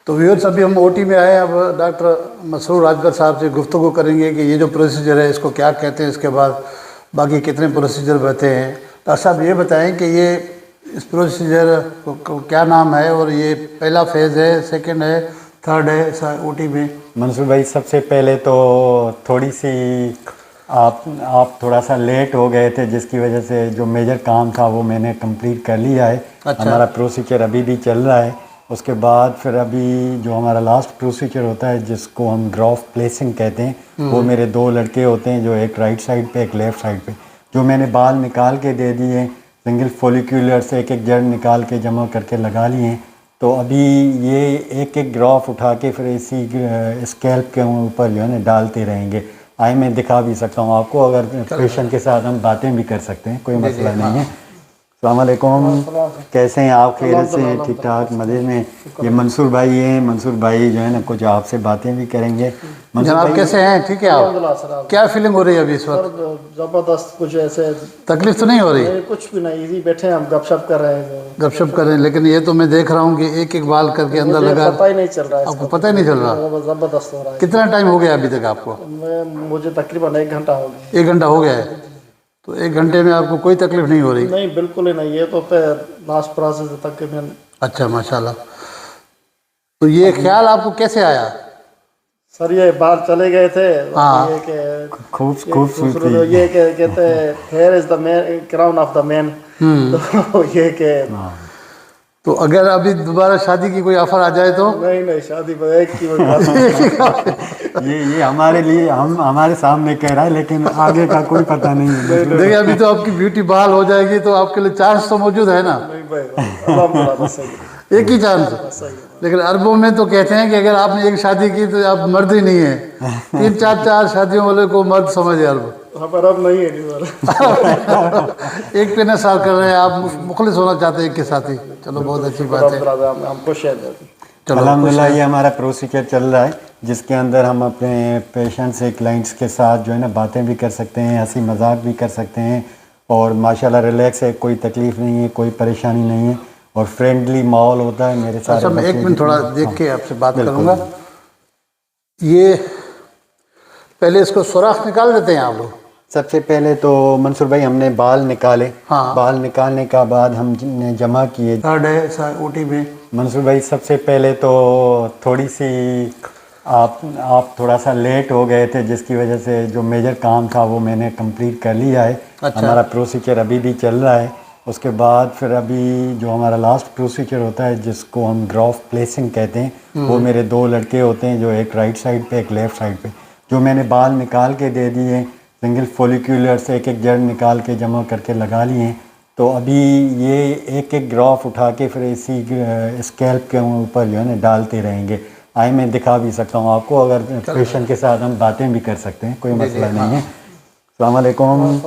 तो व्यूअर्स, अभी हम ओटी में आए हैं। अब डॉक्टर मसरूर राजगर साहब से गुफ्तगू करेंगे कि ये जो प्रोसीजर है इसको क्या कहते हैं, इसके बाद बाकी कितने प्रोसीजर बचे हैं। डॉक्टर साहब ये बताएं कि ये इस प्रोसीजर को क्या नाम है, और ये पहला फेज़ है, सेकंड है, थर्ड है ओटी में। मंसूर भाई, सबसे पहले तो थोड़ी सी आप थोड़ा सा लेट हो गए थे, जिसकी वजह से जो मेजर काम था वो मैंने कंप्लीट कर लिया है। अच्छा। हमारा प्रोसीजर अभी भी चल रहा है। उसके बाद फिर अभी जो हमारा लास्ट प्रोसीजर होता है, जिसको हम ग्राफ्ट प्लेसिंग कहते हैं, वो मेरे 2 लड़के होते हैं, जो एक राइट साइड पे एक लेफ़्ट साइड पे। जो मैंने बाल निकाल के दे दिए, सिंगल फॉलिक्यूलर से एक एक जड़ निकाल के जमा करके लगा लिए। तो अभी ये एक एक ग्राफ उठा के फिर इसी स्कैल्प के ऊपर जो है ना डालते रहेंगे। आए मैं दिखा भी सकता हूँ आपको, अगर पेशेंट के साथ हम बातें भी कर सकते हैं, कोई मसला नहीं है। अस्सलाम वालेकुम, कैसे हैं आप? खैरियत से हैं? ठीक ठाक, मज़े में? ये मंसूर भाई हैं। मंसूर भाई जो है ना कुछ आपसे बातें भी करेंगे। जनाब कैसे हैं? ठीक है। आप क्या फीलिंग हो रही है अभी इस वक्त? जबरदस्त। कुछ ऐसे तकलीफ तो नहीं हो रही? नहीं, कुछ भी नहीं, इजी बैठे हैं हम, गपशप कर रहे हैं। गपशप कर रहे हैं, लेकिन ये तो मैं देख रहा हूँ कि एक एक बाल करके अंदर लगा। पता ही नहीं चल रहा है। आपको पता ही नहीं चल रहा? जबरदस्त हो रहा है। कितना टाइम हो गया अभी तक आपको? मुझे तकरीबन 1 घंटा हो गया। 1 घंटा हो गया है। तो 1 घंटे में आपको कोई तकलीफ नहीं हो रही? नहीं, बिल्कुल ही नहीं। ये तो लास्ट प्रोसेस तक मैं। अच्छा, माशाल्लाह। तो ये ख्याल आपको कैसे आया? सर, ये बाहर चले गए थे। हाँ। ये कि खूबसूरती ये कहते हैं here is the man, crown of the man. तो ये के तो अगर अभी दोबारा शादी की कोई ऑफर आ जाए तो? नहीं, शादी पर एक की ये हमारे लिए हमारे सामने कह रहा है, लेकिन आगे का कोई पता नहीं है। देखिए, अभी तो आपकी ब्यूटी बहाल हो जाएगी, तो आपके लिए चांस तो मौजूद है ना? नहीं भाई, अल्हम्दुलिल्लाह, बस सही है। एक ही चांस। लेकिन अरबों में तो कहते हैं कि अगर आपने एक शादी की तो आप मर्द ही नहीं है। 3-4 शादियों वाले को मर्द समझे अरब। पर अब नहीं है सर। एक पे नसार कर रहे हैं आप, मुखलिस होना चाहते हैं एक के साथ ही। चलो, बहुत अच्छी बात है। हम खुश हैं। अल्हम्दुलिल्लाह, ये हमारा प्रोसीजर चल रहा है, जिसके अंदर हम अपने पेशेंट से, क्लाइंट्स के साथ जो है ना बातें भी कर सकते हैं, हंसी मजाक भी कर सकते हैं, और माशाल्लाह रिलैक्स है, कोई तकलीफ़ नहीं है, कोई परेशानी नहीं है, और फ्रेंडली माहौल होता है मेरे साथ। अच्छा, मैं 1 मिनट थोड़ा देख के आपसे बात करूँगा। ये पहले इसको सुराख निकाल देते हैं आप लोग? सबसे पहले तो मंसूर भाई हमने बाल निकाले। हाँ। बाल निकालने का बाद हमने जमा किए। थर्ड है ओटी में। मंसूर भाई, सबसे पहले तो थोड़ी सी आप थोड़ा सा लेट हो गए थे, जिसकी वजह से जो मेजर काम था वो मैंने कंप्लीट कर लिया है। अच्छा। हमारा प्रोसीजर अभी भी चल रहा है। उसके बाद फिर अभी जो हमारा लास्ट प्रोसीजर होता है, जिसको हम ग्राफ्ट प्लेसिंग कहते हैं, वो मेरे 2 लड़के होते हैं, जो एक राइट साइड पे एक लेफ़्ट साइड पे। जो मैंने बाल निकाल के दे दिए, सिंगल फॉलिक्यूलर से एक एक जड़ निकाल के जमा करके लगा लिए। तो अभी ये एक एक ग्राफ उठा के फिर इसी स्कैल्प के ऊपर जो है ना डालते रहेंगे। आए मैं दिखा भी सकता हूँ आपको, अगर पेशेंट के साथ हम बातें भी कर सकते हैं, कोई मसला नहीं है। अस्सलाम वालेकुम,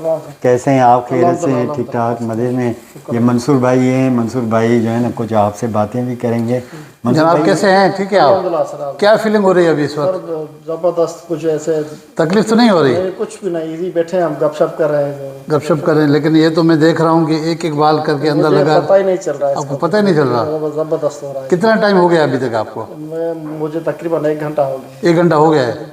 कैसे हैं आप? खैरियत से हैं? ठीक ठाक, मज़े में? ये मंसूर भाई हैं। मंसूर भाई जो है ना कुछ आपसे बातें भी करेंगे। जनाब कैसे हैं? ठीक है। आप क्या फीलिंग हो रही है अभी इस वक्त? जबरदस्त। कुछ ऐसे तकलीफ तो नहीं हो रही? नहीं, कुछ भी नहीं, इजी बैठे हैं हम, गपशप कर रहे हैं। गपशप कर रहे हैं, लेकिन ये तो मैं देख रहा हूँ कि एक एक बाल करके अंदर लगा। पता ही नहीं चल रहा है। आपको पता ही नहीं चल रहा? जबरदस्त हो रहा है। कितना टाइम हो गया अभी तक आपको? मुझे तकरीबन 1 घंटा हो गया। 1 घंटा हो गया है।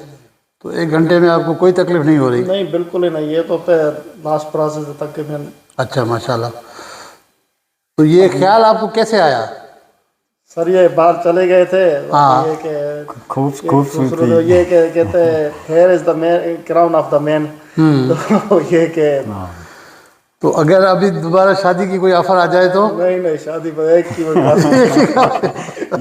तो 1 घंटे में आपको कोई तकलीफ नहीं हो रही? नहीं, बिल्कुल ही नहीं। ये तो लास्ट प्रोसेस तक मैं। अच्छा, माशाल्लाह। तो ये ख्याल आपको कैसे आया? सर, ये बाहर चले गए थे। हाँ। ये कि खूबसूरती ये कहते हैं here is the man, crown of the man. तो ये के तो अगर अभी दोबारा शादी की कोई ऑफर आ जाए तो? नहीं, शादी पर एक की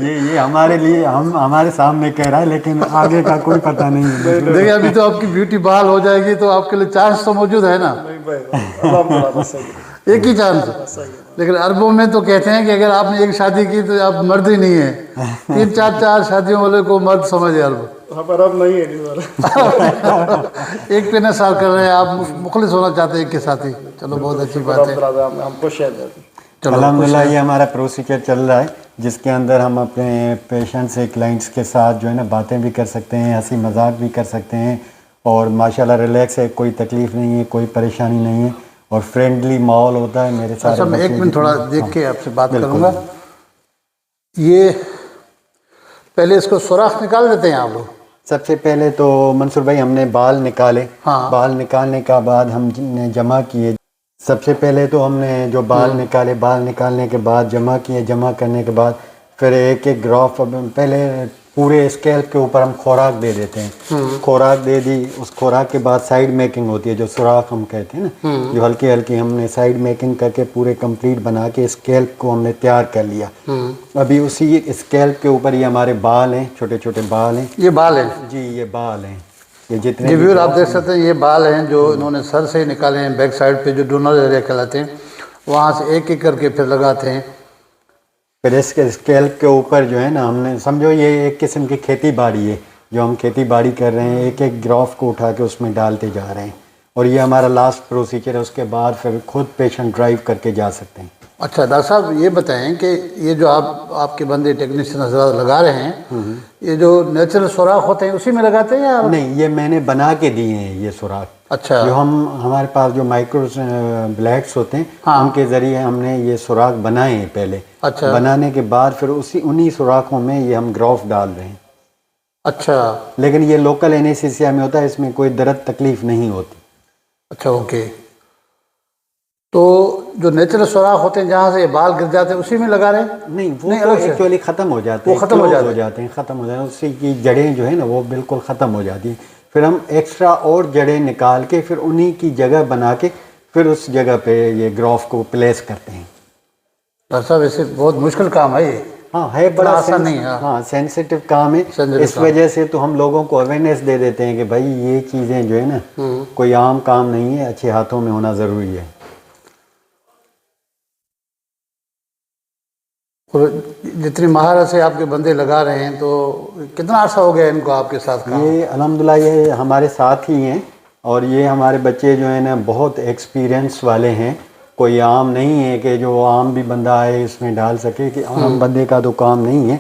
ये हमारे लिए हमारे सामने कह रहा है, लेकिन आगे का कोई पता नहीं है। देखिए, अभी तो आपकी ब्यूटी बहाल हो जाएगी, तो आपके लिए चांस तो मौजूद है ना? नहीं भाई, अल्हम्दुलिल्लाह, बस सही है। एक ही चांस। लेकिन अरबों में तो कहते हैं कि अगर आपने एक शादी की तो आप मर्द ही नहीं है। 3-4 शादियों वाले को मर्द समझे अरब। पर अब नहीं है सर। एक पे नसार कर रहे हैं आप, मुखलिस होना चाहते हैं एक के साथ ही। चलो, बहुत अच्छी बात है। हम खुश हैं। अल्हम्दुलिल्लाह, ये हमारा प्रोसीजर चल रहा है, जिसके अंदर हम अपने पेशेंट से, क्लाइंट्स के साथ जो है ना बातें भी कर सकते हैं, हंसी मजाक भी कर सकते हैं, और माशाल्लाह रिलैक्स है, कोई तकलीफ़ नहीं है, कोई परेशानी नहीं है, और फ्रेंडली माहौल होता है मेरे साथ। अच्छा, मैं 1 मिनट थोड़ा देख के आपसे बात करूँगा। ये पहले इसको सुराख निकाल देते हैं आप लोग? सबसे पहले तो मंसूर भाई हमने बाल निकाले। हाँ। बाल निकालने का बाद हमने जमा किए। सबसे पहले तो हमने जो बाल निकाले, बाल निकालने के बाद जमा किए। जमा करने के बाद फिर एक एक ग्राफ, पहले पूरे स्केल के ऊपर हम खुराक दे देते हैं। खुराक दे दी, उस खुराक के बाद साइड मेकिंग होती है, जो सुराख हम कहते हैं ना, जो हल्की हल्की हमने साइड मेकिंग करके पूरे कंप्लीट बना के स्केल को हमने तैयार कर लिया। अभी उसी स्केल के ऊपर ये हमारे बाल हैं, छोटे छोटे बाल हैं। ये बाल हैं जी, ये बाल हैं। ये जितने जी व्यूअर आप देख सकते हैं, ये बाल हैं जो इन्होंने सर से ही निकाले हैं। बैक साइड पे जो डोनर एरिया कहलाते हैं, वहाँ से एक एक करके फिर लगाते हैं। फिर इसके स्केल के ऊपर जो है ना, हमने समझो ये एक किस्म की खेती बाड़ी है, जो हम खेती बाड़ी कर रहे हैं। एक एक ग्राफ को उठा के उसमें डालते जा रहे हैं, और ये हमारा लास्ट प्रोसीजर है। उसके बाद फिर खुद पेशेंट ड्राइव करके जा सकते हैं। अच्छा डॉक्टर साहब, ये बताएं कि ये जो आपके बंदे टेक्नीशियन हजरात लगा रहे हैं, ये जो नेचुरल सुराख होते हैं उसी में लगाते हैं या? नहीं, ये मैंने बना के दिए हैं ये सुराख। अच्छा। जो हमारे पास जो माइक्रो ब्लैक्स होते हैं, हाँ। उनके ज़रिए हमने ये सुराख बनाए हैं पहले। अच्छा। बनाने के बाद फिर उन्हीं सुराखों में ये हम ग्राफ डाल रहे हैं। अच्छा। लेकिन ये लोकल एनेस्थीसिया में होता है, इसमें कोई दर्द तकलीफ नहीं होती। अच्छा, ओके। तो जो नेचुरल सुराख होते हैं जहाँ से ये बाल गिर जाते हैं उसी में लगा रहे हैं? नहीं, वो नहीं, तो अलग से? एक्चुअली ख़त्म हो जाते हैं। वो ख़त्म हो close जाते हैं, ख़त्म हो जाते हैं। उससे की जड़ें जो है ना, वो बिल्कुल ख़त्म हो जाती हैं। फिर हम एक्स्ट्रा और जड़ें निकाल के फिर उन्हीं की जगह बना के फिर उस जगह पे ये ग्राफ को प्लेस करते हैं। डॉक्टर साहब, ऐसे बहुत मुश्किल काम है ये। हाँ, है बड़ा आसान नहीं है। हाँ, सेंसिटिव काम है। Sensitive इस वजह से तो हम लोगों को अवेयरनेस दे देते हैं कि भाई ये चीज़ें जो है ना, कोई आम काम नहीं है, अच्छे हाथों में होना ज़रूरी है। और जितनी महारत से आपके बंदे लगा रहे हैं, तो कितना अर्सा हो गया इनको आपके साथ काम? ये अल्हम्दुलिल्लाह ये हमारे साथ ही हैं, और ये हमारे बच्चे जो हैं ना बहुत एक्सपीरियंस वाले हैं। कोई आम नहीं है कि जो आम भी बंदा आए इसमें डाल सके, कि आम बंदे का तो काम नहीं है।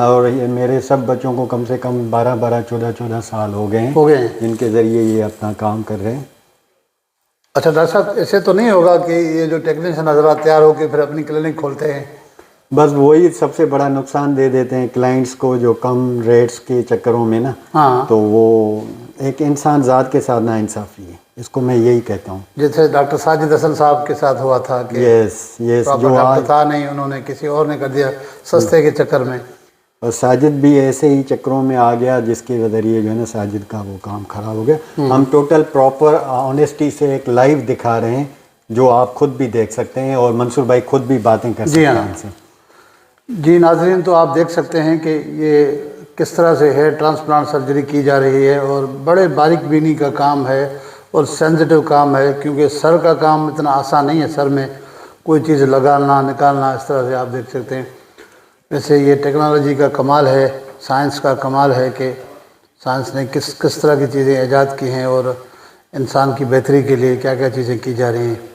और ये मेरे सब बच्चों को कम से कम 12-12, 14-14 साल हो गए हैं, जिनके ज़रिए ये अपना काम कर रहे हैं। अच्छा डॉक्टर साहब, ऐसे तो नहीं होगा कि ये जो टेक्नीशियन हजरात तैयार होकर फिर अपनी क्लिनिक खोलते हैं? बस वही सबसे बड़ा नुकसान दे देते हैं क्लाइंट्स को, जो कम रेट्स के चक्करों में ना। हाँ। तो वो एक इंसान ज़ात के साथ नाइंसाफ़ी है, इसको मैं यही कहता हूँ। जैसे डॉक्टर साजिद हसन साहब के साथ हुआ था कि यस, जो डॉक्टर था नहीं, उन्होंने किसी और ने कर दिया सस्ते के चक्कर में। और साजिद भी ऐसे ही चक्करों में आ गया, जिसके ज़रिए जो है ना साजिद का वो काम ख़राब हो गया। हम टोटल प्रॉपर ऑनेस्टी से एक लाइव दिखा रहे हैं, जो आप खुद भी देख सकते हैं, और मंसूर भाई खुद भी बातें कर सकते हैं इनसे। जी नाज़रीन, तो आप देख सकते हैं कि ये किस तरह से हेयर ट्रांसप्लांट सर्जरी की जा रही है, और बड़े बारीक बीनी का काम है और सेंसिटिव काम है, क्योंकि सर का काम इतना आसान नहीं है। सर में कोई चीज़ लगाना निकालना, इस तरह से आप देख सकते हैं। वैसे ये टेक्नोलॉजी का कमाल है, साइंस का कमाल है कि साइंस ने किस किस तरह की चीज़ें ईजाद की हैं, और इंसान की बेहतरी के लिए क्या क्या चीज़ें की जा रही हैं।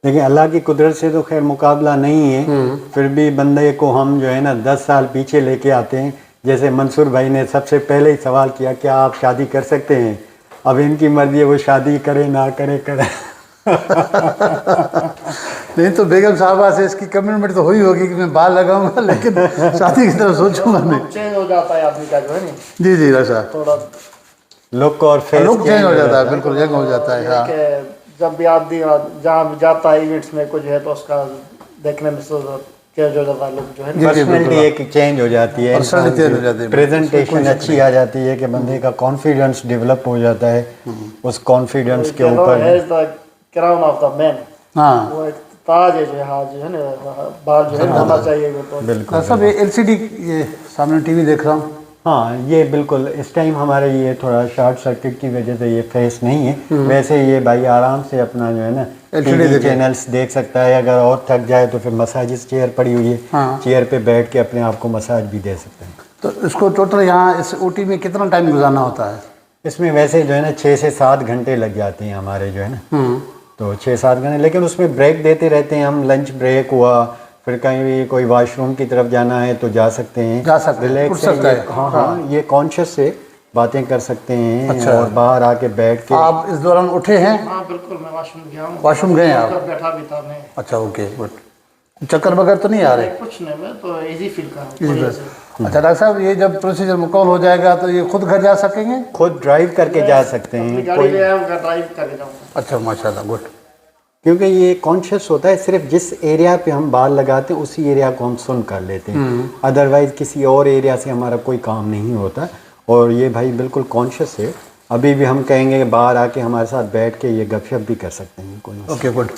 देखिए, अल्लाह की कुदरत से तो खैर मुकाबला नहीं है, फिर भी बंदे को हम जो है ना 10 साल पीछे लेके आते हैं। जैसे मंसूर भाई ने सबसे पहले ही सवाल किया, क्या आप शादी कर सकते हैं? अब इनकी मर्जी है, वो शादी करे ना करे करे। नहीं तो बेगम साहबा से इसकी कमिटमेंट तो हुई होगी कि मैं बाल लगाऊंगा, लेकिन शादी की तरफ सोचूंगा नहीं। चेंज हो जाता है आदमी का, जो है नहीं, जी जी डॉक्टर साहब, थोड़ा लुक और फेस लुक चेंज हो जाता है, बिल्कुल यंग हो जाता है। हाँ, कि जब भी आदमी जहाँ भी जाता है इवेंट्स में कुछ है, तो उसका देखने में चेंज हो जाता है लुक, जो है ना। पर्सनैलिटी एक चेंज हो जाती है, पर्सनैलिटी चेंज हो जाती है, प्रेजेंटेशन अच्छी आ जाती है, कि बंदे का कॉन्फिडेंस डेवलप हो जाता है। उस कॉन्फिडेंस के ऊपर क्राउन ऑफ द मैन, हाँ, वो एक ताज है जो है, हाँ, जो है ना, बाल जो है ना होना चाहिए वो तो। बिल्कुल सब ये LCD, ये सामने टीवी देख रहा हूँ। हाँ, ये बिल्कुल इस टाइम हमारे ये थोड़ा शॉर्ट सर्किट की वजह से ये फेस नहीं है। वैसे ये भाई आराम से अपना जो है ना टीवी चैनल्स देख सकता है। अगर और थक जाए तो फिर मसाजिस चेयर पड़ी हुई है, हाँ। चेयर पे बैठ के अपने आप को मसाज भी दे सकते हैं। तो इसको टोटल यहाँ इस OT में कितना टाइम गुजारना होता है? इसमें वैसे जो है ना 6 से 7 घंटे लग जाते हैं हमारे जो है ना, तो 6-7 घंटे। लेकिन उसमें ब्रेक देते रहते हैं हम, लंच ब्रेक हुआ, फिर कहीं भी कोई वॉशरूम की तरफ जाना है तो जा सकते हैं, रिलैक्स है। हाँ हाँ, ये कॉन्शियस से बातें कर सकते हैं। अच्छा। और बाहर आके बैठ के। आप इस दौरान उठे हैं? हाँ बिल्कुल, मैं वॉशरूम गया हूँ। वॉशरूम गए आप? बैठा भी था मैं। अच्छा, ओके, गुड। चक्कर वगैरह तो नहीं आ रहे? कुछ नहीं, मैं तो इजी फील कर रहा हूँ। अच्छा डॉक्टर साहब, ये जब प्रोसीजर मुकम्मल हो जाएगा तो ये खुद घर जा सकेंगे? खुद ड्राइव करके जा सकते अपनी हैं गाड़ी ले आया उनका ड्राइव करके जाऊँगा। अच्छा माशाल्लाह, गुड। क्योंकि ये कॉन्शियस होता है, सिर्फ जिस एरिया पे हम बाल लगाते हैं उसी एरिया को हम सुन कर लेते हैं, अदरवाइज किसी और एरिया से हमारा कोई काम नहीं होता। और ये भाई बिल्कुल कॉन्शियस है, अभी भी हम कहेंगे कि बाहर आके हमारे साथ बैठ के ये गपशप भी कर सकते हैं, कोई मसला ओके गुड।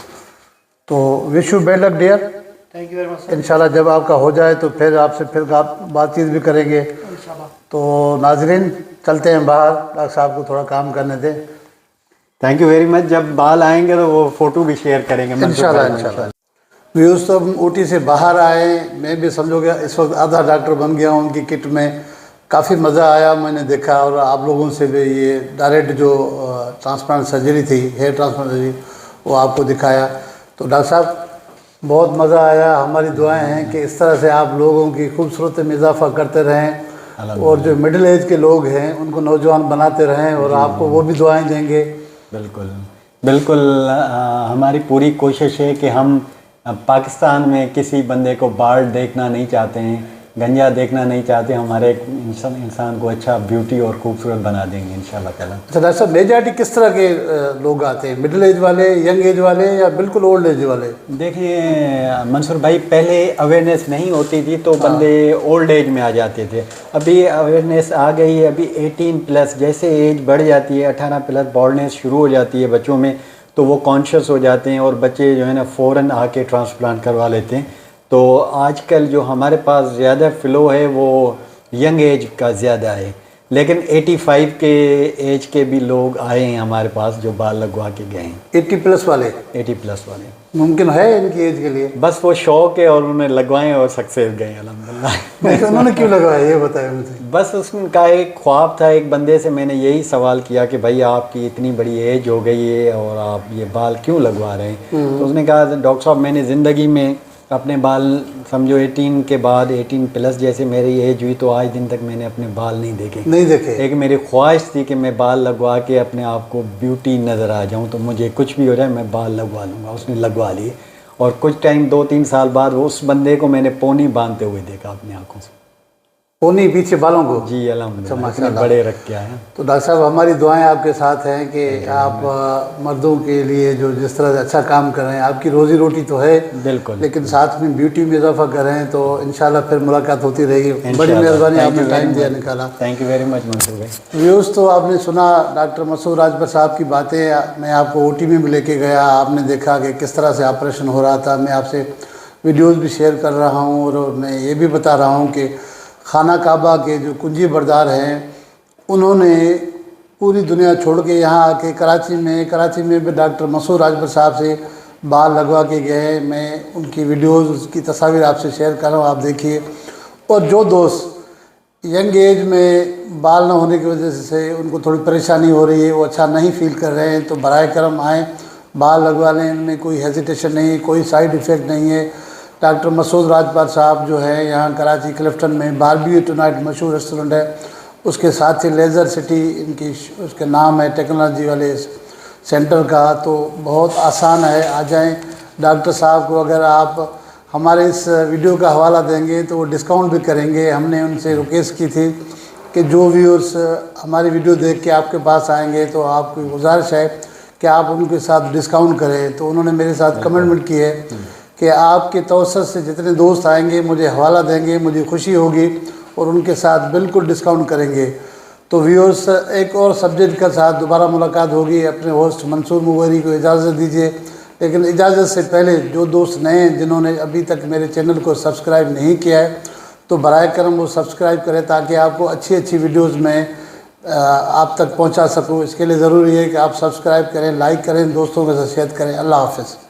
तो wish you bad luck dear. Thank you very much sir. इंशाल्लाह जब आपका हो जाए तो फिर आपसे फिर बातचीत भी करेंगे। इंशाल्लाह। तो नाजरीन चलते हैं बाहर, डॉक्टर साहब को थोड़ा काम करने दें। Thank you very much. जब बाल आएंगे तो वो फ़ोटो भी शेयर करेंगे इंशाल्लाह इंशाल्लाह। व्यूज़ तो हम ऊटी से बाहर आए, मैं भी समझो गया इस वक्त आधा डॉक्टर बन गया हूँ उनकी किट में। काफ़ी मज़ा आया, मैंने देखा और आप लोगों से भी ये डायरेक्ट जो ट्रांसप्लांट सर्जरी थी, हेयर ट्रांसप्लांट सर्जरी, वो आपको दिखाया। तो डॉक्टर साहब बहुत मज़ा आया। हमारी दुआएं हैं कि इस तरह से आप लोगों की खूबसूरती में इजाफा करते रहें और जो मिडिल एज के लोग हैं उनको नौजवान बनाते रहें, और आपको वो भी दुआएं देंगे। बिल्कुल बिल्कुल। हमारी पूरी कोशिश है कि हम पाकिस्तान में किसी बंदे को बाल देखना नहीं चाहते हैं, गंजा देखना नहीं चाहते। हमारे इंसान को अच्छा ब्यूटी और खूबसूरत बना देंगे इंशाल्लाह ताला। अच्छा डॉक्टर साहब, मेजॉरिटी किस तरह के लोग आते हैं? मिडिल एज वाले, यंग एज वाले, या बिल्कुल ओल्ड एज वाले? देखिए मंसूर भाई, पहले अवेयरनेस नहीं होती थी तो बंदे ओल्ड एज में आ जाते थे। अभी अवेयरनेस आ गई है। अभी 18+, जैसे एज बढ़ जाती है 18+ बॉल्डनेस शुरू हो जाती है बच्चों में, तो वो कॉन्शियस हो जाते हैं और बच्चे जो है ना फ़ौरन आके ट्रांसप्लांट करवा लेते हैं। तो आजकल जो हमारे पास ज़्यादा फ़्लो है वो यंग एज का ज़्यादा है, लेकिन 85 के एज के भी लोग आए हैं हमारे पास जो बाल लगवा के गए हैं। 80+ वाले? 80+ वाले मुमकिन है इनकी एज के लिए? बस वो शौक है और उन्होंने लगवाए और सक्सेस गए अल्हम्दुलिल्लाह। नहीं तो उन्होंने क्यों लगवाया ये बताया मुझे। बस उसका एक ख्वाब था। एक बंदे से मैंने यही सवाल किया कि भाई आपकी इतनी बड़ी एज हो गई है और आप ये बाल क्यों लगवा रहे हैं? तो उसने कहा डॉक्टर साहब मैंने ज़िंदगी में अपने बाल समझो 18 के बाद 18+ जैसे मेरी एज हुई तो आज दिन तक मैंने अपने बाल नहीं देखे। एक मेरी ख्वाहिश थी कि मैं बाल लगवा के अपने आप को ब्यूटी नज़र आ जाऊं, तो मुझे कुछ भी हो जाए मैं बाल लगवा लूँगा। उसने लगवा लिए और कुछ टाइम 2-3 साल बाद उस बंदे को मैंने पोनी बांधते हुए देखा अपनी आंखों से। पोनी पीछे बालों को? जी अल्हम्दुलिल्लाह, इतने बड़े रख के आए हैं। तो डॉक्टर साहब हमारी दुआएं आपके साथ हैं कि आप मर्दों के लिए जो जिस तरह से अच्छा काम कर रहे हैं, आपकी रोज़ी रोटी तो है बिल्कुल, लेकिन साथ में ब्यूटी में इजाफा कर रहे हैं, तो इंशाल्लाह फिर मुलाकात होती रहेगी। बड़ी मेहरबानी, आपने टाइम दिया, निकाला। Thank you very much Mansoor भाई। व्यूज़ तो आपने सुना डॉक्टर मसूद राजबर साहब की बातें। मैं आपको ओटी में भी लेके गया, आपने देखा कि किस तरह से ऑपरेशन हो रहा था। मैं आपसे वीडियोज़ भी शेयर कर रहा हूँ और मैं ये भी बता रहा हूँ कि खाना काबा के जो कुंजी बरदार हैं उन्होंने पूरी दुनिया छोड़ के यहाँ आके कराची में भी डॉक्टर मसूद राजबर साहब से बाल लगवा के गए। मैं उनकी वीडियोज़, उसकी तस्वीर आपसे शेयर कर रहा हूँ, आप देखिए। और जो दोस्त यंग एज में बाल न होने की वजह से उनको थोड़ी परेशानी हो रही है, वो अच्छा नहीं फील कर रहे हैं, तो बराए करम आएँ, बाल लगवा लें। इनमें कोई हेजिटेशन नहीं, कोई साइड इफ़ेक्ट नहीं है। डॉक्टर मसूद राजबर साहब जो है यहाँ कराची क्लिफ्टन में बारबेक्यू टुनाइट मशहूर रेस्टोरेंट है, उसके साथ ही लेज़र सिटी इनकी उसके नाम है, टेक्नोलॉजी वाले सेंटर का। तो बहुत आसान है, आ जाएं। डॉक्टर साहब को अगर आप हमारे इस वीडियो का हवाला देंगे तो वो डिस्काउंट भी करेंगे। हमने उनसे रिक्वेस्ट की थी कि जो व्यूअर्स हमारी वीडियो देख के आपके पास आएंगे तो आपकी गुजारिश है कि आप उनके साथ डिस्काउंट करें। तो उन्होंने मेरे साथ कमिटमेंट की है कि आपके तवसत से जितने दोस्त आएंगे मुझे हवाला देंगे, मुझे खुशी होगी और उनके साथ बिल्कुल डिस्काउंट करेंगे। तो व्यूअर्स एक और सब्जेक्ट के साथ दोबारा मुलाकात होगी। अपने होस्ट मंसूर मुगहरी को इजाज़त दीजिए, लेकिन इजाज़त से पहले जो दोस्त नए हैं जिन्होंने अभी तक मेरे चैनल को सब्सक्राइब नहीं किया है तो बराए करम वो सब्सक्राइब करें ताकि आपको अच्छी वीडियोज़ में आप तक पहुँचा सकूँ। इसके लिए ज़रूरी है कि आप सब्सक्राइब करें, लाइक करें, दोस्तों के साथ शेयर करें। अल्लाह हाफ़िज़।